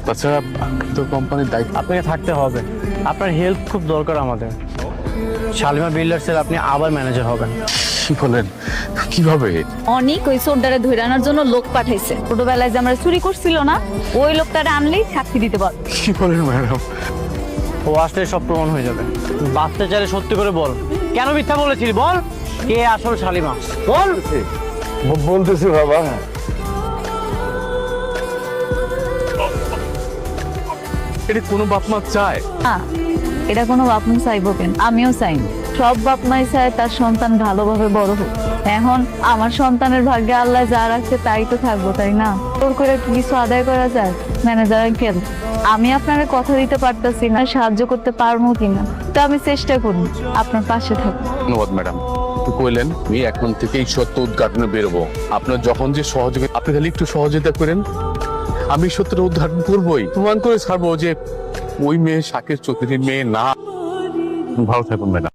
তাছাড়া তো কোম্পানির দায়িত্ব। আপনাকে থাকতে হবে, আপনার হেল্প খুব দরকার আমাদের। শালিমা বিল্ডার্সের আপনি আবার ম্যানেজার হবেন। কি বলেন, কিভাবে? অনেক ওই সোডারে ধরে আনার জন্য লোক পাঠাইছে। ছোটবেলায় যে আমরা চুরি করছিল না, ওই লোকটারে আনলেই শাস্তি দিতে পারবে। কি বলেন ম্যাডাম? ও আসলে সব প্রমাণ হয়ে যাবে। বাঁচতে চাইলে সত্যি করে বল, কেন মিথ্যা বলেছিলি বল, কে আসল শালিমা বল। বলতেছি বাবা। এটা কোনো বাপ মা চায়? না, এটা কোনো বাপ মা চাইবো কেন? আমিও চাই না। সব বাপ মাই চায় তার সন্তান ভালোভাবে বড় হোক। এখন আমার সন্তানের ভাগ্যে আল্লাহ যা রাখছে তাই তো থাকবো, তাই না? তোর করে কি কিছু আদায় করা যায়? ম্যানেজার কেন? আমি আপনার কথা দিতে পারতেছি না সাহায্য করতে পারবো কিনা, তো আমি চেষ্টা করব আপনার পাশে থাকবো। ধন্যবাদ ম্যাডাম। কইলেন আমি এখন থেকেই সত্য উদ্ঘাটনে বেরোবো। আপনার যখন যে সহযোগিতা, আপনি খালি একটু সহযোগিতা করেন, আমি সত্যটা উদ্ঘাটন করবোই, প্রমাণ করে ছাড়বো যে ওই মেয়ে শাকের চৌধুরীর মেয়ে না। ভালো থাকুন ম্যাডাম।